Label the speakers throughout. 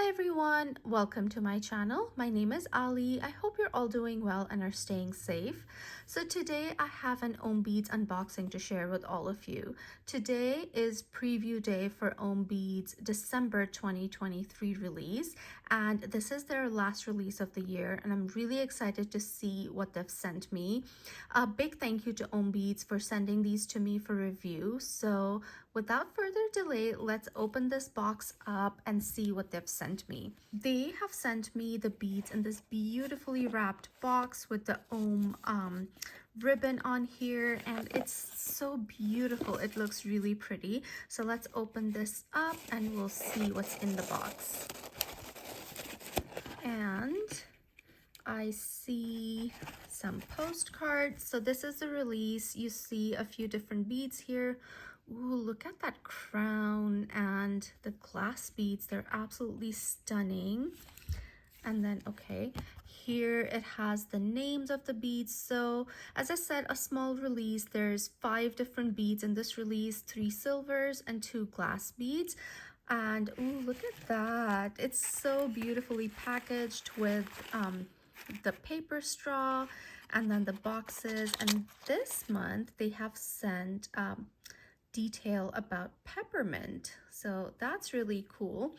Speaker 1: Hi everyone, welcome to my channel. My name is Ali. I hope you're all doing well and are staying safe. So today I have an OhmBeads unboxing to share with all of you. Today is preview day for OhmBeads December 2023 release, and this is their last release of the year, and I'm really excited to see what they've sent me. A big thank you to OhmBeads for sending these to me for review. So without further delay, let's open this box up and see what they've sent me. They have sent me the beads in this beautifully wrapped box with the Ohm ribbon on here, and it's so beautiful. It looks really pretty. So let's open this up and we'll see what's in the box. And I see some postcards. So this is the release. You see a few different beads here. Ooh, look at that crown and the glass beads. They're absolutely stunning. And then, okay, here it has the names of the beads. So as I said, a small release. There's 5 different beads in this release, 3 silvers and 2 glass beads. And ooh, look at that. It's so beautifully packaged with the paper straw and then the boxes. And this month they have sent detail about peppermint, so that's really cool.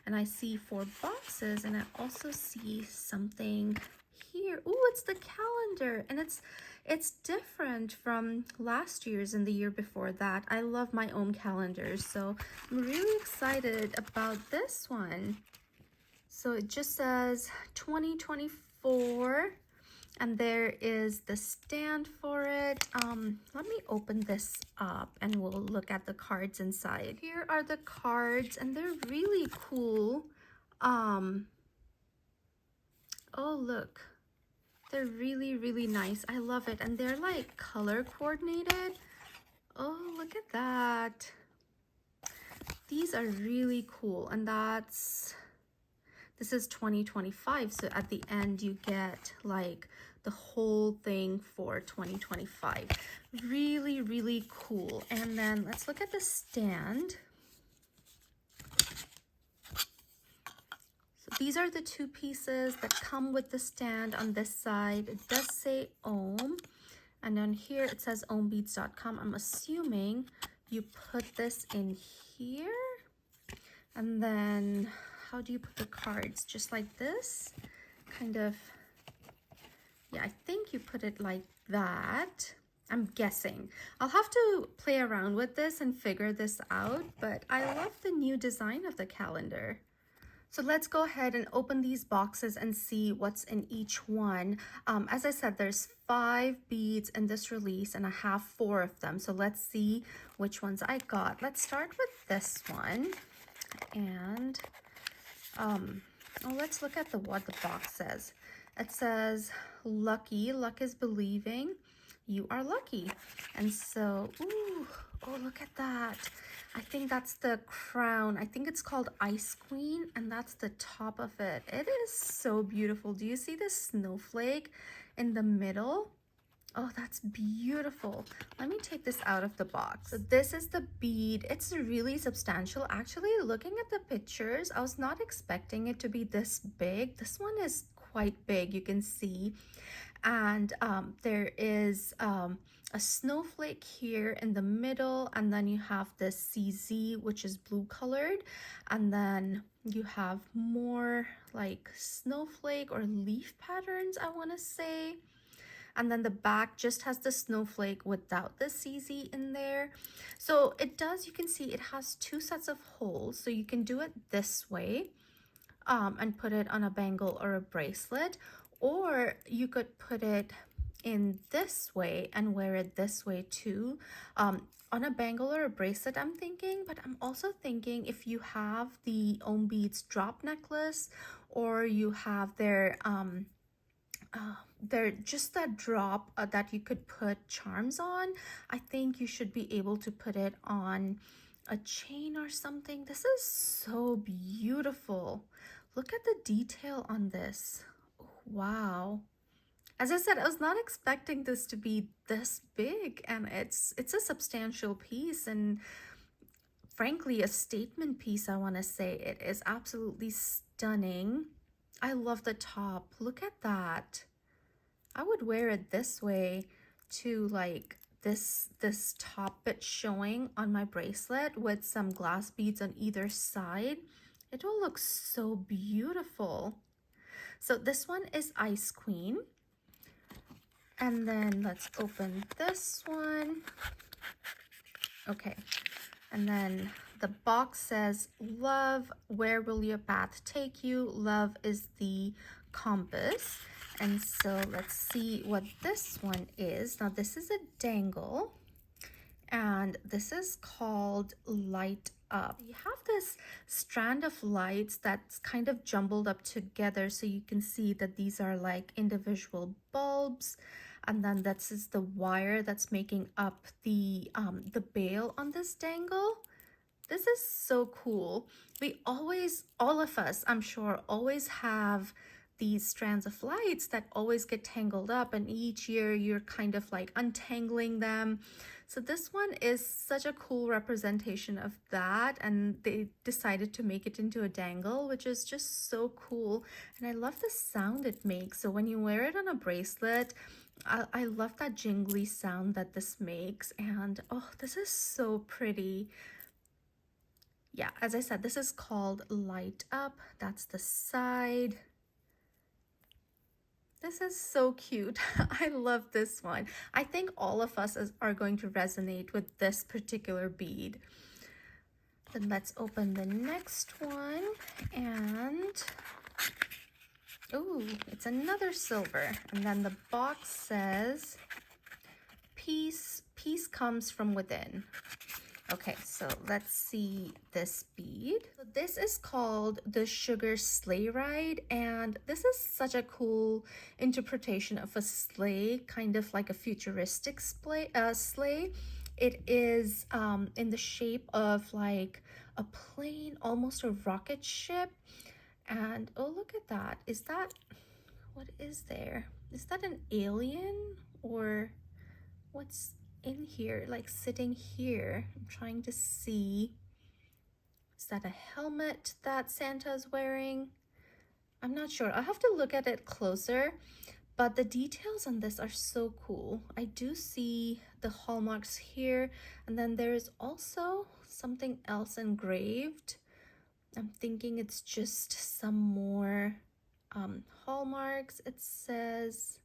Speaker 1: And I see 4 boxes, and I also see something here. Oh, it's the calendar, and it's different from last year's and the year before that. I love my own calendars, so I'm really excited about this one. So it just says 2024, and there is the stand for it. Let me open this up and we'll look at the cards inside. Here are the cards, and they're really cool. Oh, look. They're really nice. I love it. And they're like color coordinated. Oh, look at that. These are really cool. And this is 2025, so at the end you get like the whole thing for 2025. Really cool. And then let's look at the stand. So these are the 2 pieces that come with the stand. On this side it does say Ohm, and then here it says ohmbeads.com. I'm assuming you put this in here, and then how do you put the cards? Just like this? Kind of, yeah, I think you put it like that. I'm guessing. I'll have to play around with this and figure this out, but I love the new design of the calendar. So let's go ahead and open these boxes and see what's in each one. As I said, there's 5 beads in this release, and I have 4 of them. So let's see which ones I got. Let's start with this one. And let's look at what the box says. It says, lucky, luck is believing, you are lucky. And so, ooh, oh, look at that. I think that's the crown. I think it's called Ice Queen, and that's the top of it. It is so beautiful. Do you see the snowflake in the middle? Oh, that's beautiful. Let me take this out of the box. So this is the bead. It's really substantial. Actually, looking at the pictures, I was not expecting it to be this big. This one is quite big, you can see. And there is a snowflake here in the middle, and then you have the CZ, which is blue colored, and then you have more like snowflake or leaf patterns, I want to say. And then the back just has the snowflake without the CZ in there. So it does, you can see it has 2 sets of holes. So you can do it this way and put it on a bangle or a bracelet, or you could put it in this way and wear it this way too. On a bangle or a bracelet, I'm thinking, but I'm also thinking if you have the OhmBeads drop necklace, or you have their they're just that drop that you could put charms on, I think you should be able to put it on a chain or something. This is so beautiful. Look at the detail on this. Wow. As I said, I was not expecting this to be this big, and it's a substantial piece, and frankly a statement piece. I want to say it is absolutely stunning. stunning. I love the top. Look at that. I would wear it this way to like this top bit showing on my bracelet with some glass beads on either side. It will look so beautiful. So this one is Ice Queen. And then let's open this one. Okay, and then the box says, love, where will your path take you? Love is the compass. And so let's see what this one is. Now this is a dangle, and this is called Light Up. You have this strand of lights that's kind of jumbled up together, so you can see that these are like individual bulbs, and then this is the wire that's making up the bail on this dangle. This is so cool. We always, all of us, I'm sure, always have these strands of lights that always get tangled up, and each year you're kind of like untangling them. So this one is such a cool representation of that, and they decided to make it into a dangle, which is just so cool. And I love the sound it makes. So when you wear it on a bracelet, I love that jingly sound that this makes. And oh, this is so pretty. Yeah, as I said, this is called Light Up. That's the side. This is so cute. I love this one. I think all of us are going to resonate with this particular bead. Then let's open the next one, and oh, it's another silver. And then the box says, peace comes from within. Okay, so let's see this bead. So this is called the Sugar Sleigh Ride, and this is such a cool interpretation of a sleigh, kind of like a futuristic sleigh. It is in the shape of like a plane, almost a rocket ship. And oh, look at that. Is that, what is there? Is that an alien, or what's in here, like sitting here? I'm trying to see. Is that a helmet that Santa's wearing? I'm not sure. I'll have to look at it closer, but the details on this are so cool. I do see the hallmarks here, and then there is also something else engraved. I'm thinking it's just some more hallmarks. It says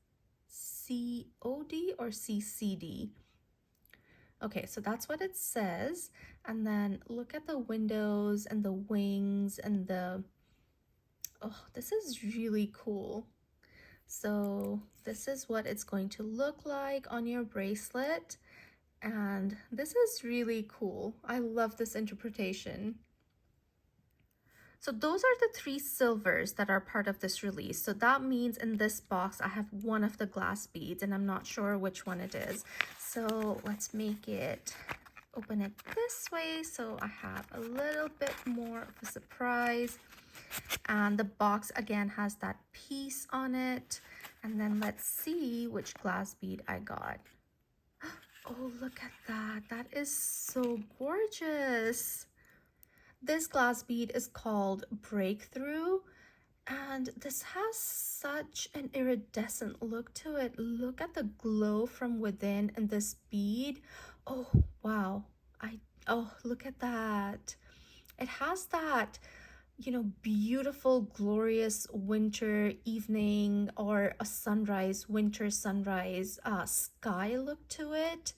Speaker 1: COD or CCD. Okay, so that's what it says. And then look at the windows and the wings and the, oh, this is really cool. So this is what it's going to look like on your bracelet. And this is really cool. I love this interpretation. So those are the 3 silvers that are part of this release. So that means in this box, I have one of the glass beads, and I'm not sure which one it is. So let's make it, open it this way, so I have a little bit more of a surprise. And the box again has that piece on it. And then let's see which glass bead I got. Oh, look at that. That is so gorgeous. This glass bead is called Breakthrough, and this has such an iridescent look to it. Look at the glow from within in this bead. Oh, wow. Oh, look at that. It has that, you know, beautiful, glorious winter evening or a sunrise, winter sunrise sky look to it.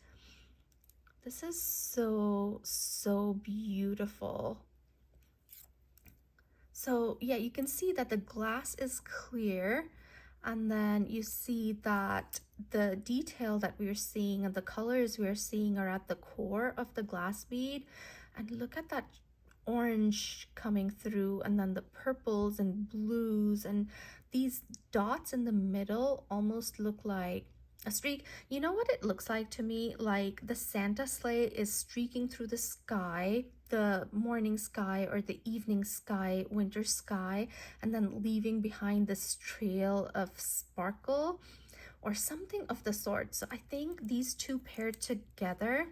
Speaker 1: This is so beautiful. So yeah, you can see that the glass is clear, and then you see that the detail that we're seeing and the colors we're seeing are at the core of the glass bead. And look at that orange coming through, and then the purples and blues, and these dots in the middle almost look like a streak. You know what it looks like to me? Like the Santa sleigh is streaking through the sky, the morning sky or the evening sky, winter sky, and then leaving behind this trail of sparkle or something of the sort. So I think these two paired together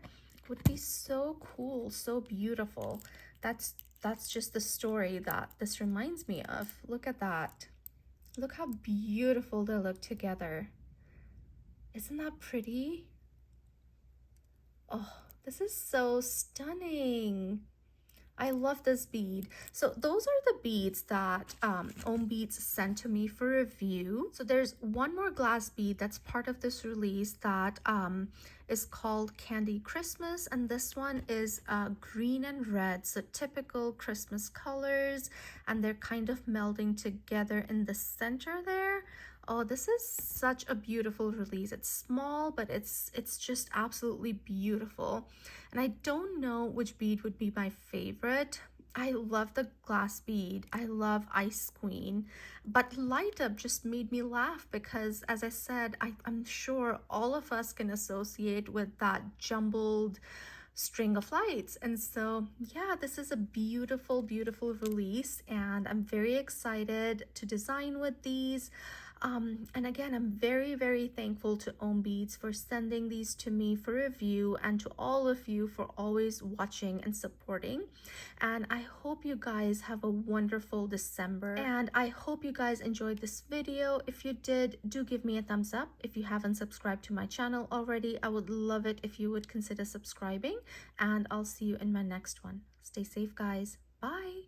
Speaker 1: would be so cool, so beautiful. That's that's just the story that this reminds me of. Look at that. Look how beautiful they look together. Isn't that pretty? Oh, this is so stunning. I love this bead. So those are the beads that OhmBeads sent to me for review. So there's one more glass bead that's part of this release that is called Candy Christmas, and this one is green and red, so typical Christmas colors, and they're kind of melding together in the center there. Oh, this is such a beautiful release. It's small, but it's just absolutely beautiful. And I don't know which bead would be my favorite. I love the glass bead. I love Ice Queen. But Light Up just made me laugh because, as I said, I'm sure all of us can associate with that jumbled string of lights. And so yeah, this is a beautiful, beautiful release, and I'm very excited to design with these. And again, I'm very, very thankful to OhmBeads for sending these to me for review, and to all of you for always watching and supporting. And I hope you guys have a wonderful December, and I hope you guys enjoyed this video. If you did, do give me a thumbs up. If you haven't subscribed to my channel already, I would love it if you would consider subscribing, and I'll see you in my next one. Stay safe, guys. Bye.